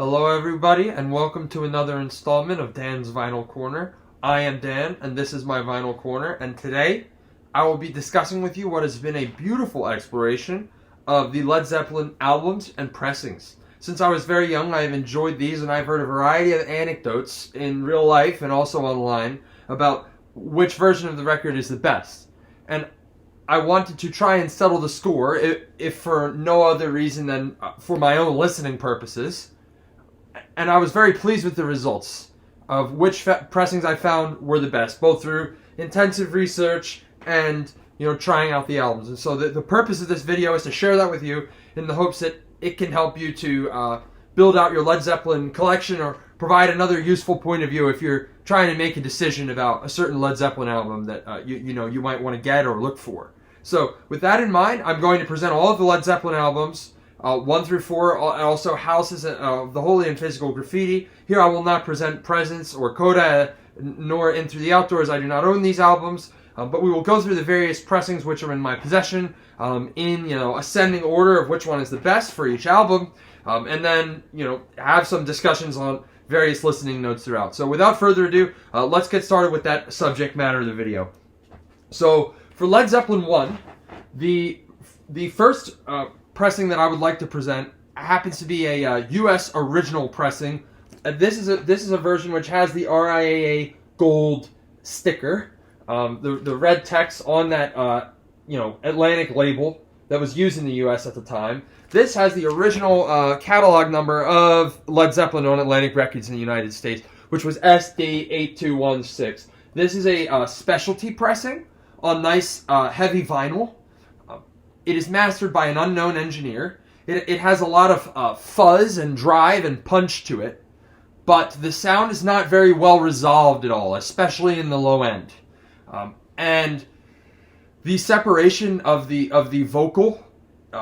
Hello everybody, and welcome to another installment of Dan's Vinyl Corner. I am Dan, and this is my Vinyl Corner, and today I will be discussing with you what has been a beautiful exploration of the Led Zeppelin albums and pressings. Since I was very young, I have enjoyed these, and I've heard a variety of anecdotes in real life and also online about which version of the record is the best. And I wanted to try and settle the score, if for no other reason than for my own listening purposes. And I was very pleased with the results of which pressings I found were the best, both through intensive research and, trying out the albums. And so the purpose of this video is to share that with you in the hopes that it can help you to build out your Led Zeppelin collection or provide another useful point of view if you're trying to make a decision about a certain Led Zeppelin album that you might want to get or look for. So with that in mind, I'm going to present all of the Led Zeppelin albums, 1 through 4, and also Houses of the Holy and Physical Graffiti. Here I will not present Presence or Coda, nor In Through the Outdoors. I do not own these albums, but we will go through the various pressings which are in my possession in ascending order of which one is the best for each album, and then have some discussions on various listening notes throughout. So without further ado, let's get started with that subject matter of the video. So for Led Zeppelin 1, the first pressing that I would like to present happens to be a U.S. original pressing. This is a version which has the RIAA gold sticker, the red text on that Atlantic label that was used in the U.S. at the time. This has the original catalog number of Led Zeppelin on Atlantic Records in the United States, which was SD8216. This is a specialty pressing on nice heavy vinyl. It is mastered by an unknown engineer. It has a lot of fuzz and drive and punch to it, but the sound is not very well resolved at all, especially in the low end. And the separation of the vocal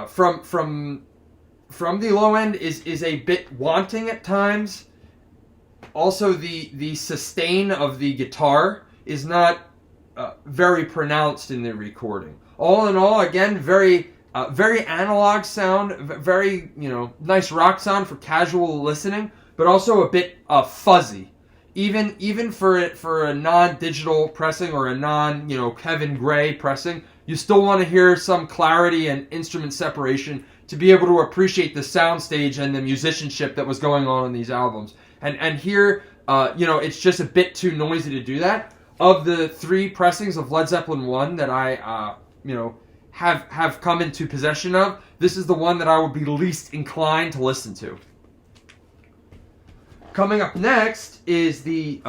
from the low end is a bit wanting at times. Also, the sustain of the guitar is not very pronounced in the recording. All in all, again, very analog sound, very nice rock sound for casual listening, but also a bit fuzzy. Even for a non-digital pressing or a Kevin Gray pressing, you still want to hear some clarity and instrument separation to be able to appreciate the soundstage and the musicianship that was going on in these albums. And here, it's just a bit too noisy to do that. Of the 3 pressings of Led Zeppelin 1 that I have come into possession of, this is the one that I would be least inclined to listen to. Coming up next is the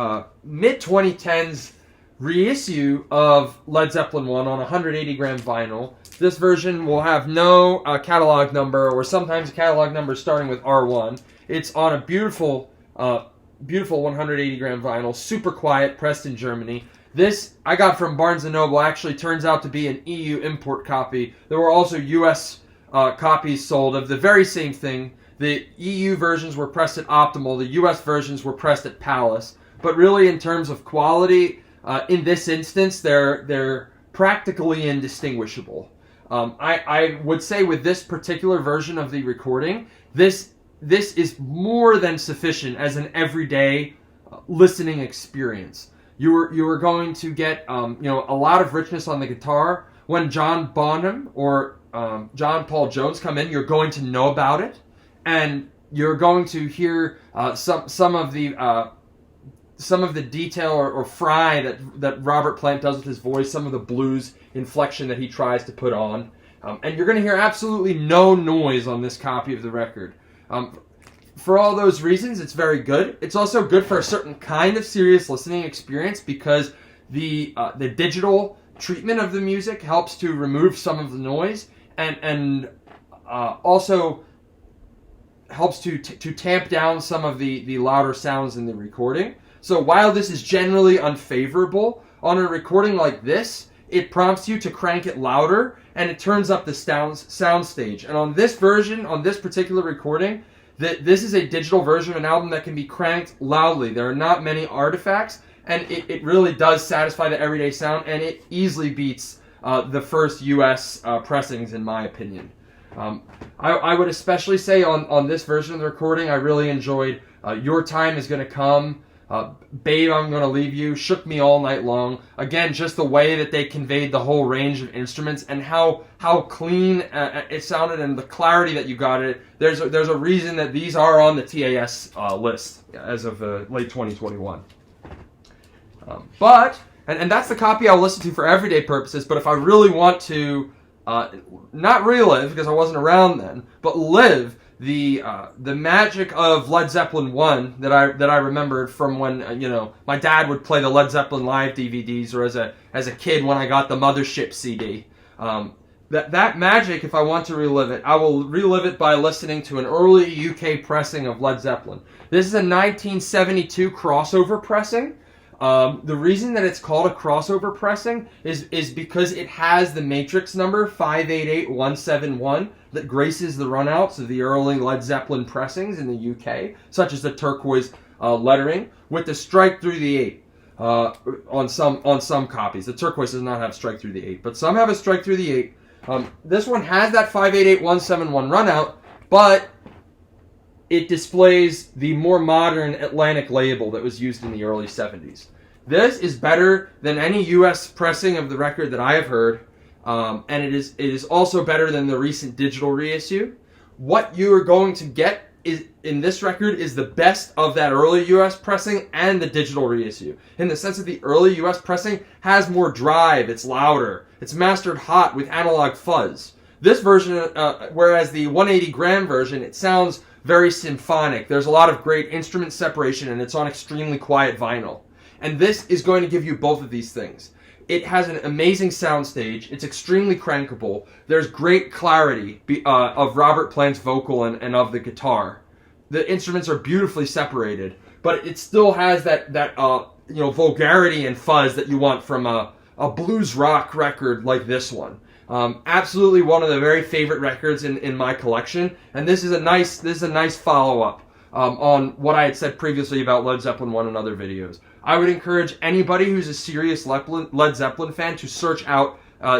mid-2010s reissue of Led Zeppelin 1 on 180 gram vinyl. This version will have no catalog number, or sometimes a catalog number starting with R1. It's on a beautiful 180 gram vinyl, super quiet, pressed in Germany. This I got from Barnes & Noble. Actually turns out to be an EU import copy. There were also US copies sold of the very same thing. The EU versions were pressed at Optimal. The US versions were pressed at Palace. But really, in terms of quality, in this instance, they're practically indistinguishable. I would say with this particular version of the recording, this is more than sufficient as an everyday listening experience. You were going to get a lot of richness on the guitar. When John Bonham or John Paul Jones come in, you're going to know about it, and you're going to hear some of the detail or fry that Robert Plant does with his voice, some of the blues inflection that he tries to put on, and you're going to hear absolutely no noise on this copy of the record. For all those reasons, it's very good. It's also good for a certain kind of serious listening experience because the digital treatment of the music helps to remove some of the noise and also helps to tamp down some of the louder sounds in the recording. So while this is generally unfavorable, on a recording like this, it prompts you to crank it louder and it turns up the soundstage. And on this version, on this particular recording, this is a digital version of an album that can be cranked loudly. There are not many artifacts, and it really does satisfy the everyday sound, and it easily beats the first US pressings, in my opinion. I would especially say on this version of the recording, I really enjoyed Your Time Is Gonna Come, Babe, I'm Gonna Leave You, Shook Me All Night Long. Again, just the way that they conveyed the whole range of instruments and how clean it sounded and the clarity that you got it. There's a reason that these are on the TAS list as of late 2021. And that's the copy I'll listen to for everyday purposes, but if I really want to not relive, because I wasn't around then, but live the magic of Led Zeppelin 1 that I remembered from when my dad would play the Led Zeppelin Live DVDs, or as a kid when I got the Mothership CD. That magic, if I want to relive it, I will relive it by listening to an early UK pressing of Led Zeppelin. This is a 1972 crossover pressing. The reason that it's called a crossover pressing is because it has the matrix number 588171 that graces the runouts of the early Led Zeppelin pressings in the UK, such as the turquoise lettering, with the strike through the 8 on some copies. The turquoise does not have strike through the 8, but some have a strike through the 8. This one has that 588171 runout, but it displays the more modern Atlantic label that was used in the early 70s. This is better than any U.S. pressing of the record that I have heard, and it is also better than the recent digital reissue. What you are going to get in this record is the best of that early U.S. pressing and the digital reissue, in the sense that the early U.S. pressing has more drive, it's louder, it's mastered hot with analog fuzz. This version, whereas the 180 gram version, it sounds very symphonic. There's a lot of great instrument separation, and it's on extremely quiet vinyl. And this is going to give you both of these things. It has an amazing soundstage. It's extremely crankable. There's great clarity of Robert Plant's vocal and of the guitar. The instruments are beautifully separated, but it still has that vulgarity and fuzz that you want from a blues rock record like this one. Absolutely one of the very favorite records in my collection, and this is a nice follow-up on what I had said previously about Led Zeppelin 1 and other videos. I would encourage anybody who's a serious Led Zeppelin fan to search out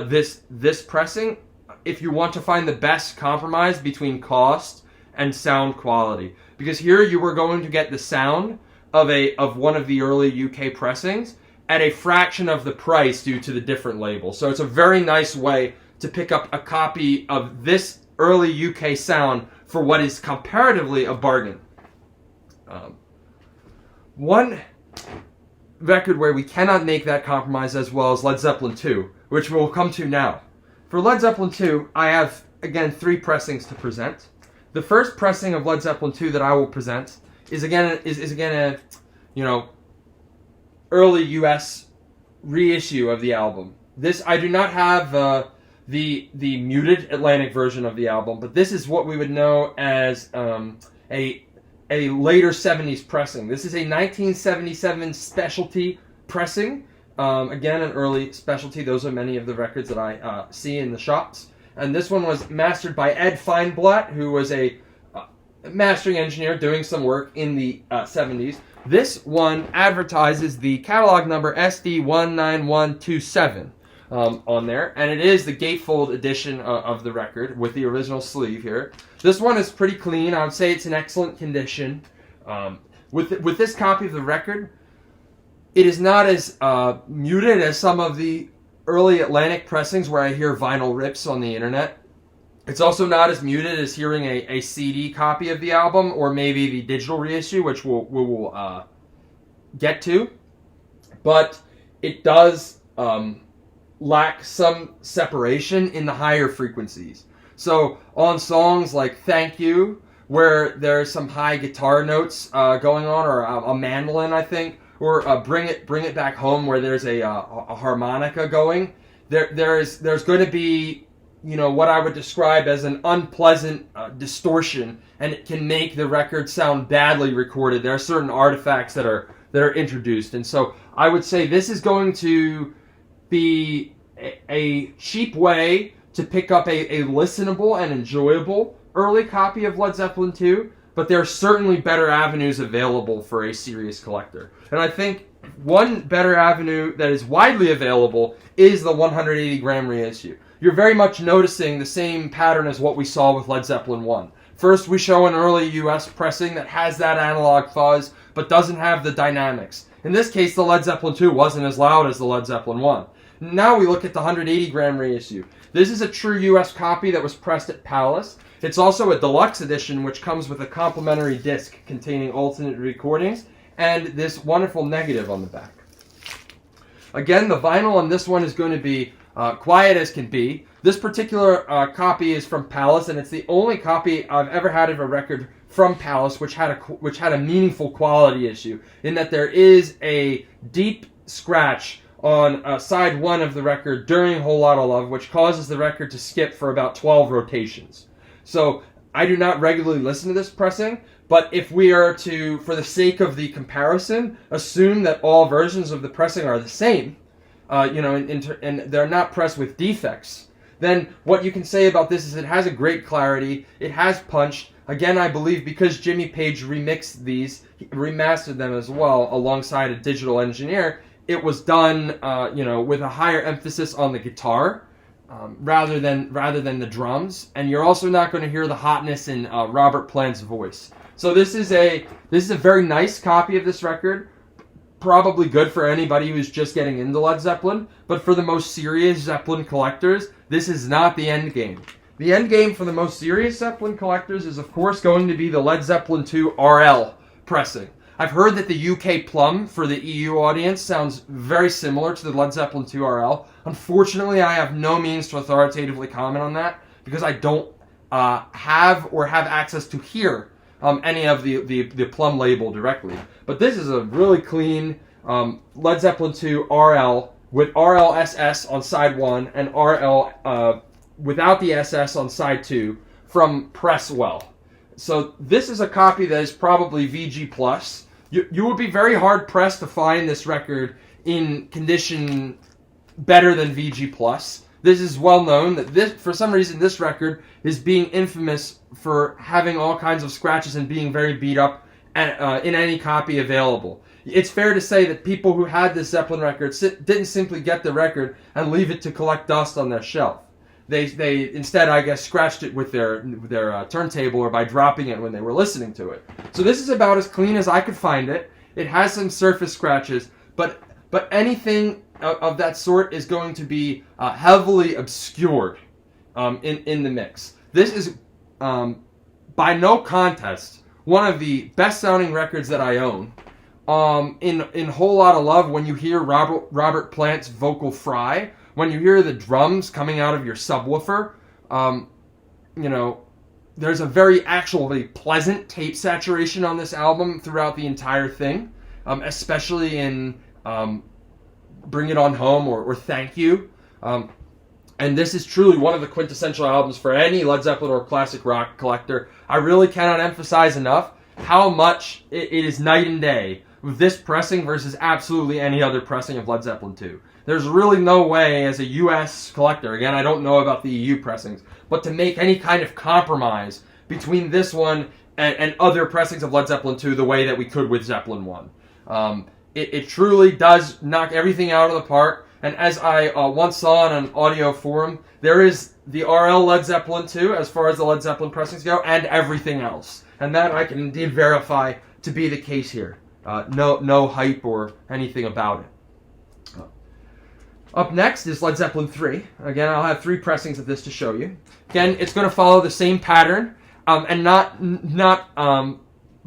this pressing if you want to find the best compromise between cost and sound quality. Because here you are going to get the sound of one of the early UK pressings at a fraction of the price due to the different label. So it's a very nice way to pick up a copy of this early UK sound for what is comparatively a bargain. One record where we cannot make that compromise as well as Led Zeppelin 2, which we'll come to now. For Led Zeppelin 2, I have, again, 3 pressings to present. The first pressing of Led Zeppelin 2 that I will present is again a early US reissue of the album. This, I do not have the muted Atlantic version of the album, but this is what we would know as a later 70s pressing. This is a 1977 specialty pressing. Again, an early specialty. Those are many of the records that I see in the shops. And this one was mastered by Ed Feinblatt, who was a mastering engineer doing some work in the 70s. This one advertises the catalog number SD19127 on there, and it is the gatefold edition of the record with the original sleeve here. This one is pretty clean. I would say it's in excellent condition. With this copy of the record, it is not as muted as some of the early Atlantic pressings where I hear vinyl rips on the internet. It's also not as muted as hearing a CD copy of the album, or maybe the digital reissue, which we will get to. But it does lack some separation in the higher frequencies. So on songs like Thank You, where there's some high guitar notes going on, or a mandolin, I think, or Bring It Back Home, where there's a harmonica going, there's going to be, what I would describe as an unpleasant distortion, and it can make the record sound badly recorded. There are certain artifacts that are introduced, and so I would say this is going to be a cheap way to pick up a listenable and enjoyable early copy of Led Zeppelin 2, but there are certainly better avenues available for a serious collector. And I think one better avenue that is widely available is the 180 gram reissue. you're very much noticing the same pattern as what we saw with Led Zeppelin 1. First, we show an early US pressing that has that analog fuzz, but doesn't have the dynamics. In this case, the Led Zeppelin 2 wasn't as loud as the Led Zeppelin 1. Now we look at the 180 gram reissue. This is a true US copy that was pressed at Palace. It's also a deluxe edition, which comes with a complimentary disc containing alternate recordings and this wonderful negative on the back. Again, the vinyl on this one is going to be quiet as can be. This particular copy is from Palace, and it's the only copy I've ever had of a record from Palace which had a meaningful quality issue, in that there is a deep scratch on side 1 of the record during Whole Lotta Love, which causes the record to skip for about 12 rotations. So I do not regularly listen to this pressing, but if we are to, for the sake of the comparison, assume that all versions of the pressing are the same, and they're not pressed with defects, then what you can say about this is it has a great clarity, it has punch. Again, I believe because Jimmy Page remixed these, remastered them as well alongside a digital engineer, it was done, with a higher emphasis on the guitar rather than the drums, and you're also not going to hear the hotness in Robert Plant's voice. So this is a very nice copy of this record, probably good for anybody who's just getting into Led Zeppelin, but for the most serious Zeppelin collectors, this is not the end game. The end game for the most serious Zeppelin collectors is, of course, going to be the Led Zeppelin 2 RL pressing. I've heard that the UK Plum for the EU audience sounds very similar to the Led Zeppelin 2 RL. Unfortunately, I have no means to authoritatively comment on that because I don't have access to hear any of the Plum label directly. But this is a really clean Led Zeppelin 2 RL with RL SS on side 1 and RL without the SS on side 2 from Presswell. So this is a copy that is probably VG+. You would be very hard pressed to find this record in condition better than VG+. This is well known that for some reason this record is being infamous for having all kinds of scratches and being very beat up in any copy available. It's fair to say that people who had this Zeppelin record didn't simply get the record and leave it to collect dust on their shelf. They instead, I guess, scratched it with their turntable or by dropping it when they were listening to it. So this is about as clean as I could find it. It has some surface scratches, but anything of that sort is going to be heavily obscured in the mix. This is, by no contest, one of the best-sounding records that I own. In Whole Lotta Love, when you hear Robert Plant's vocal fry, when you hear the drums coming out of your subwoofer, there's a very actually pleasant tape saturation on this album throughout the entire thing, especially in Bring It On Home or Thank You. And this is truly one of the quintessential albums for any Led Zeppelin or classic rock collector. I really cannot emphasize enough how much it is night and day with this pressing versus absolutely any other pressing of Led Zeppelin 2. There's really no way as a US collector, again, I don't know about the EU pressings, but to make any kind of compromise between this one and other pressings of Led Zeppelin 2 the way that we could with Zeppelin 1. It truly does knock everything out of the park, and as I once saw on an audio forum, there is the RL Led Zeppelin 2 as far as the Led Zeppelin pressings go, and everything else. And that I can indeed verify to be the case here. No hype or anything about it. Up next is Led Zeppelin 3. Again, I'll have 3 pressings of this to show you. Again, it's going to follow the same pattern, and not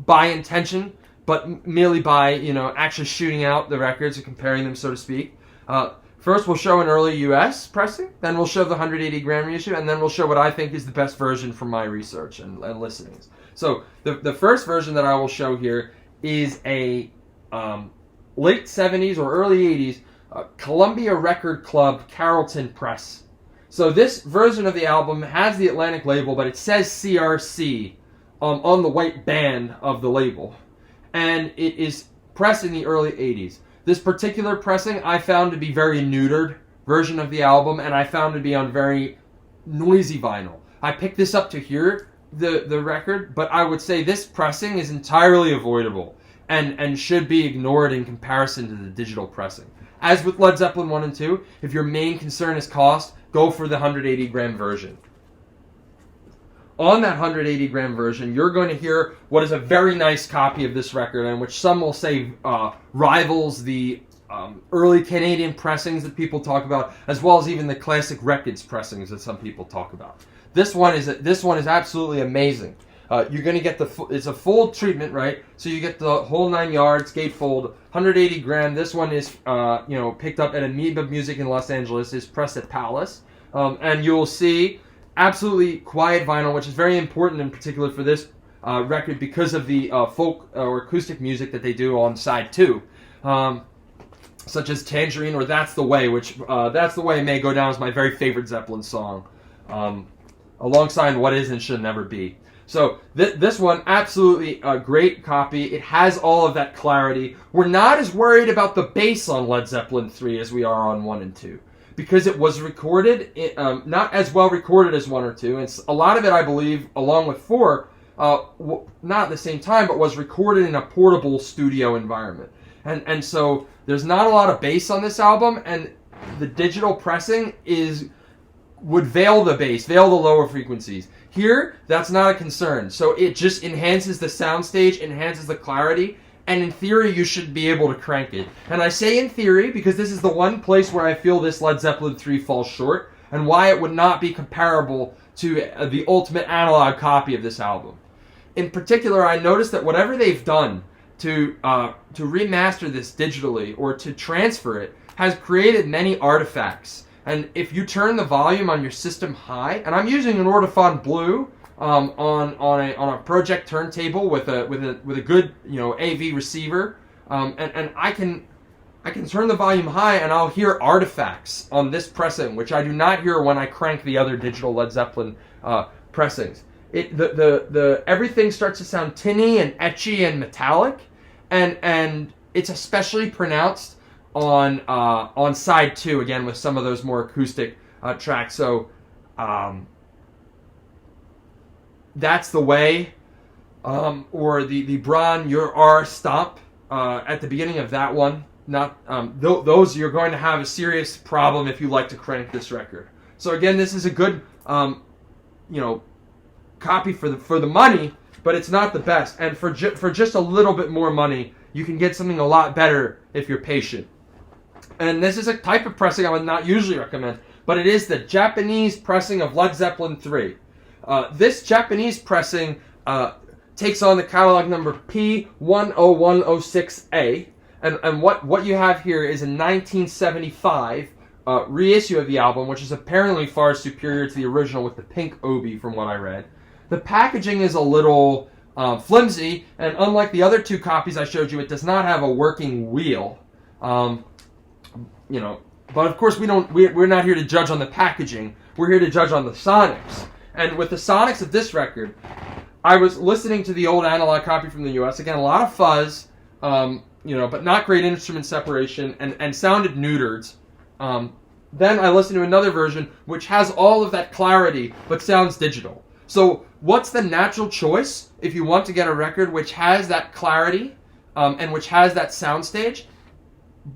by intention, but merely by actually shooting out the records and comparing them, so to speak. First, we'll show an early US pressing, then we'll show the 180 gram reissue, and then we'll show what I think is the best version from my research and listenings. So the first version that I will show here is a late 70s or early 80s Columbia Record Club Carrollton press. So this version of the album has the Atlantic label, but it says CRC on the white band of the label. And it is pressed in the early 80s. This particular pressing I found to be very neutered version of the album, and I found to be on very noisy vinyl. I picked this up to hear the record, but I would say this pressing is entirely avoidable and should be ignored in comparison to the digital pressing. As with Led Zeppelin 1 and 2, if your main concern is cost, go for the 180 gram version. On that 180 gram version, you're going to hear what is a very nice copy of this record, and which some will say rivals the early Canadian pressings that people talk about, as well as even the classic records pressings that some people talk about. This one is absolutely amazing. You're going to get it's a full treatment, right? So you get the whole 9 yards, gatefold, 180 gram. This one is picked up at Amoeba Music in Los Angeles. Is pressed at Palace, and you'll see absolutely quiet vinyl, which is very important in particular for this record because of the folk or acoustic music that they do on side 2, such as Tangerine or That's the Way, which That's the Way may go down as my very favorite Zeppelin song, alongside What Is and Should Never Be. So this one, absolutely a great copy. It has all of that clarity. We're not as worried about the bass on Led Zeppelin 3 as we are on 1 and 2. Because it was recorded, not as well recorded as 1 or 2. And a lot of it, I believe, along with 4, not at the same time, but was recorded in a portable studio environment. And so there's not a lot of bass on this album, and the digital pressing would veil the bass, veil the lower frequencies. Here, that's not a concern. So it just enhances the soundstage, enhances the clarity, and in theory, you should be able to crank it. And I say in theory because this is the one place where I feel this Led Zeppelin 3 falls short, and why it would not be comparable to the ultimate analog copy of this album. In particular, I noticed that whatever they've done to remaster this digitally or to transfer it has created many artifacts. And if you turn the volume on your system high, and I'm using an Ortofon Blue on a project turntable with a good AV receiver, and I can turn the volume high and I'll hear artifacts on this pressing, which I do not hear when I crank the other digital Led Zeppelin pressings. Everything starts to sound tinny and etchy and metallic, and it's especially pronounced on side 2, again with some of those more acoustic tracks. So That's the Way, or the Bron Your R Stomp at the beginning of that one. Not those you're going to have a serious problem if you like to crank this record. So again, this is a good copy for the money, but it's not the best. And for just a little bit more money, you can get something a lot better if you're patient. And this is a type of pressing I would not usually recommend, but it is the Japanese pressing of Led Zeppelin 3. This Japanese pressing takes on the catalog number P10106A, and what you have here is a 1975 reissue of the album, which is apparently far superior to the original with the pink obi from what I read. The packaging is a little flimsy, and unlike the other 2 copies I showed you, it does not have a working wheel. But of course we're not here to judge on the packaging. We're here to judge on the sonics. And with the sonics of this record, I was listening to the old analog copy from the US. Again, a lot of fuzz, but not great instrument separation, and sounded neutered. Then I listened to another version which has all of that clarity but sounds digital. So what's the natural choice if you want to get a record which has that clarity and which has that soundstage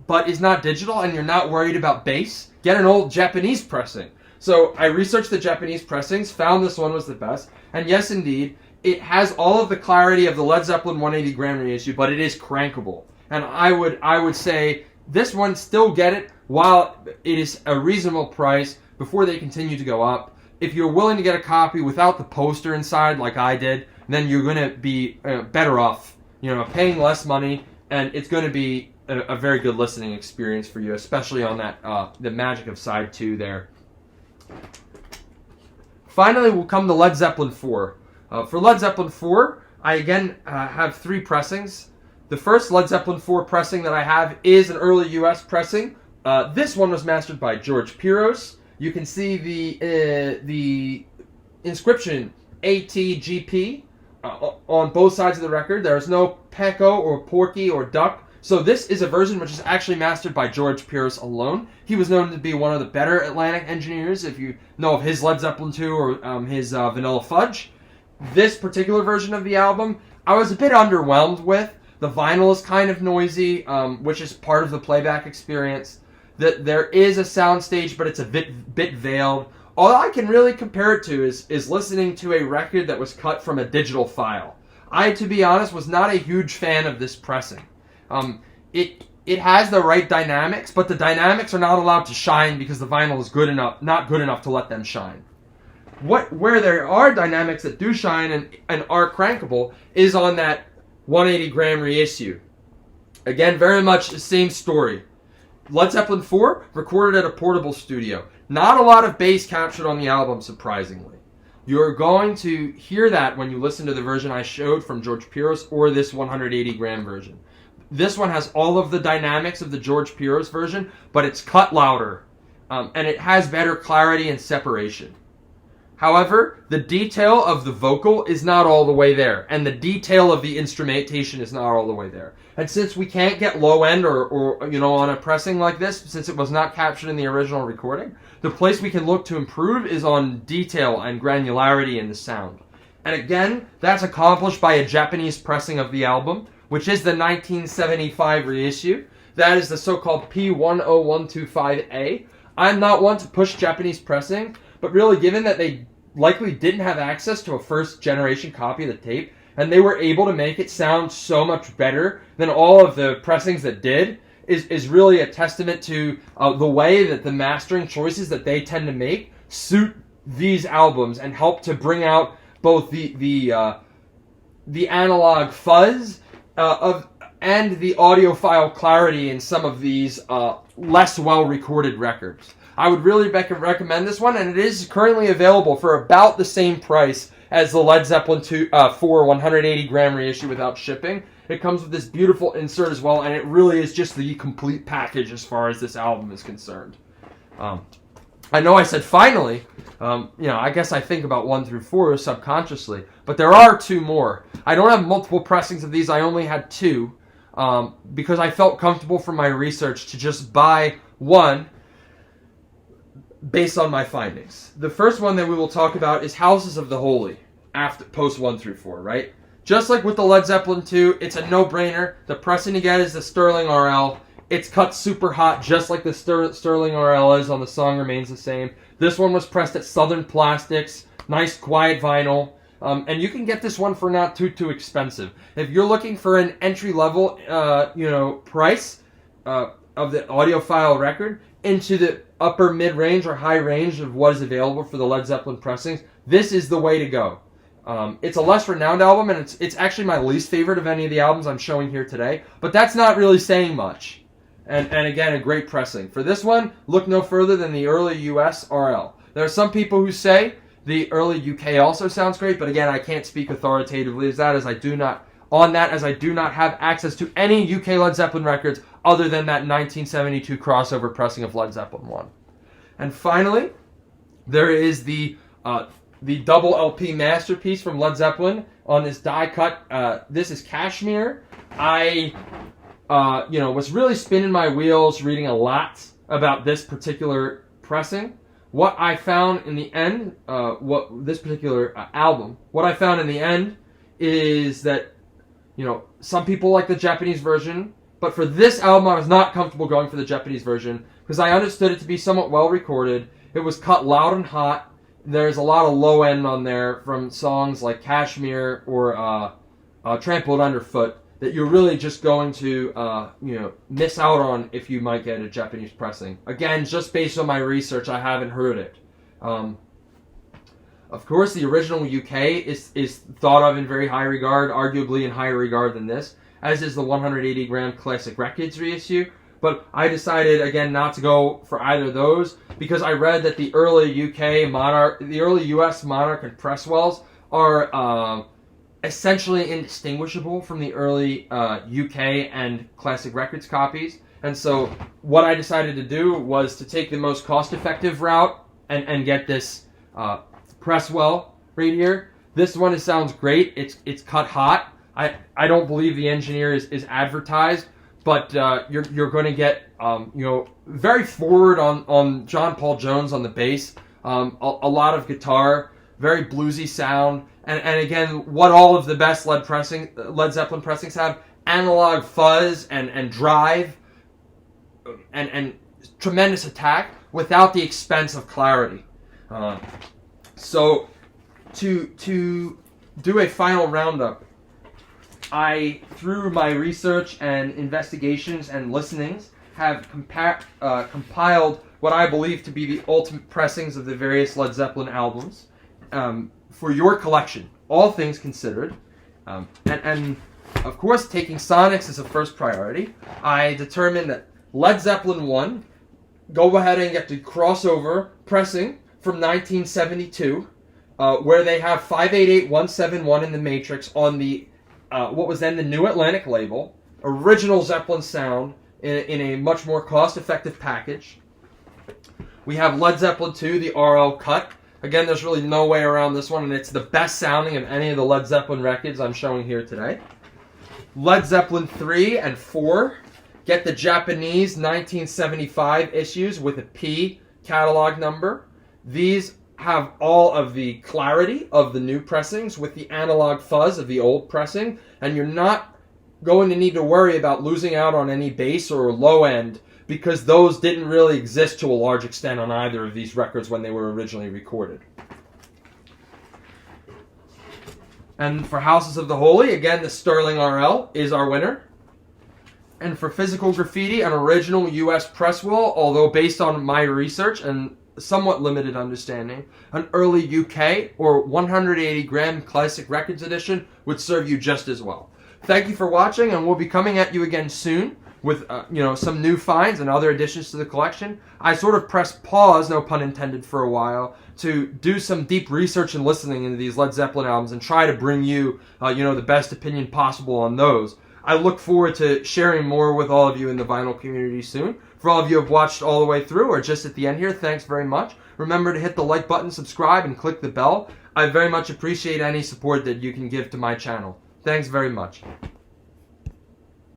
but is not digital and you're not worried about bass? Get an old Japanese pressing. So I researched the Japanese pressings, found this one was the best, and yes indeed, it has all of the clarity of the Led Zeppelin 180 Gram Reissue, but it is crankable. And I would say this one, still get it while it is a reasonable price before they continue to go up. If you're willing to get a copy without the poster inside like I did, then you're going to be better off, paying less money, and it's going to be a very good listening experience for you, especially on that the magic of side 2 there. Finally, we'll come to Led Zeppelin 4. For Led Zeppelin 4, I again have 3 pressings. The first Led Zeppelin 4 pressing that I have is an early US pressing. This one was mastered by George Piros. You can see the inscription ATGP on both sides of the record. There is no Pecco or Porky or Duck. So this is a version which is actually mastered by George Piros alone. He was known to be one of the better Atlantic engineers, if you know of his Led Zeppelin 2 or his Vanilla Fudge. This particular version of the album, I was a bit underwhelmed with. The vinyl is kind of noisy, which is part of the playback experience. There is a soundstage, but it's a bit veiled. All I can really compare it to is listening to a record that was cut from a digital file. I, to be honest, was not a huge fan of this pressing. It has the right dynamics, but the dynamics are not allowed to shine because the vinyl is not good enough to let them shine. Where there are dynamics that do shine and are crankable is on that 180 Gram Reissue. Again, very much the same story. Led Zeppelin 4 recorded at a portable studio. Not a lot of bass captured on the album, surprisingly. You're going to hear that when you listen to the version I showed from George Piros or this 180 gram version. This one has all of the dynamics of the George Piros version, but it's cut louder, and it has better clarity and separation. However, the detail of the vocal is not all the way there, and the detail of the instrumentation is not all the way there. And since we can't get low end or on a pressing like this, since it was not captured in the original recording, the place we can look to improve is on detail and granularity in the sound. And again, that's accomplished by a Japanese pressing of the album, which is the 1975 reissue. That is the so-called P10125A. I'm not one to push Japanese pressing, but really, given that they likely didn't have access to a first-generation copy of the tape, and they were able to make it sound so much better than all of the pressings that did, is really a testament to the way that the mastering choices that they tend to make suit these albums and help to bring out both the analog fuzz and the audiophile clarity in some of these less well-recorded records. I would really recommend this one, and it is currently available for about the same price as the Led Zeppelin 4 180 gram reissue without shipping. It comes with this beautiful insert as well, and it really is just the complete package as far as this album is concerned. I know I said finally, I guess I think about 1 through 4 subconsciously, but there are 2 more. I don't have multiple pressings of these, I only had 2, because I felt comfortable from my research to just buy one based on my findings. The first one that we will talk about is Houses of the Holy, post 1 through 4, right? Just like with the Led Zeppelin 2, it's a no-brainer. The pressing you get is the Sterling RL. It's cut super hot, just like the Sterling RL is on The Song Remains the Same. This one was pressed at Southern Plastics, nice quiet vinyl, and you can get this one for not too expensive. If you're looking for an entry-level, price of the audiophile record into the upper mid-range or high range of what is available for the Led Zeppelin pressings, this is the way to go. It's a less renowned album, and it's actually my least favorite of any of the albums I'm showing here today, but that's not really saying much. And again, a great pressing. For this one, look no further than the early US RL. There are some people who say the early UK also sounds great, but again, I can't speak authoritatively as I do not have access to any UK Led Zeppelin records other than that 1972 crossover pressing of Led Zeppelin 1. And finally, there is the double LP masterpiece from Led Zeppelin on this die cut. This is Cashmere. I was really spinning my wheels reading a lot about this particular pressing. What I found in the end, this particular album, what I found in the end is that, some people like the Japanese version, but for this album I was not comfortable going for the Japanese version because I understood it to be somewhat well recorded. It was cut loud and hot. There's a lot of low end on there from songs like Cashmere or Trampled Underfoot that you're really just going to miss out on if you might get a Japanese pressing. Again, just based on my research, I haven't heard it. Of course, the original UK is thought of in very high regard, arguably in higher regard than this, as is the 180 gram Classic Records reissue. But I decided, again, not to go for either of those because I read that the early US Monarch and Presswells are essentially indistinguishable from the early UK and Classic Records copies. And so what I decided to do was to take the most cost-effective route and get this Presswell right here. This one sounds great. It's cut hot. I don't believe the engineer is advertised, but you're going to get very forward on John Paul Jones on the bass, a lot of guitar, very bluesy sound, and again, what all of the best Led Zeppelin pressings have: analog fuzz and drive, and tremendous attack without the expense of clarity. So to do a final roundup, I, through my research and investigations and listenings, have compiled what I believe to be the ultimate pressings of the various Led Zeppelin albums for your collection, all things considered. And of course, taking sonics as a first priority, I determined that Led Zeppelin 1, go ahead and get the crossover pressing from 1972, where they have 588171 in the matrix on the what was then the New Atlantic label, original Zeppelin sound in a much more cost-effective package. We have Led Zeppelin 2, the RL cut. Again, there's really no way around this one, and it's the best sounding of any of the Led Zeppelin records I'm showing here today. Led Zeppelin 3 and 4 get the Japanese 1975 issues with a P catalog number. These have all of the clarity of the new pressings with the analog fuzz of the old pressing, and you're not going to need to worry about losing out on any bass or low end, because those didn't really exist to a large extent on either of these records when they were originally recorded. And for Houses of the Holy, again, the Sterling RL is our winner. And for Physical Graffiti, an original US press will, although based on my research and somewhat limited understanding, an early UK or 180 gram Classic Records edition would serve you just as well. Thank you for watching, and we'll be coming at you again soon with some new finds and other additions to the collection. I sort of pressed pause, no pun intended, for a while to do some deep research and listening into these Led Zeppelin albums and try to bring you the best opinion possible on those. I look forward to sharing more with all of you in the vinyl community soon. For all of you who have watched all the way through or just at the end here, thanks very much. Remember to hit the like button, subscribe, and click the bell. I very much appreciate any support that you can give to my channel. Thanks very much.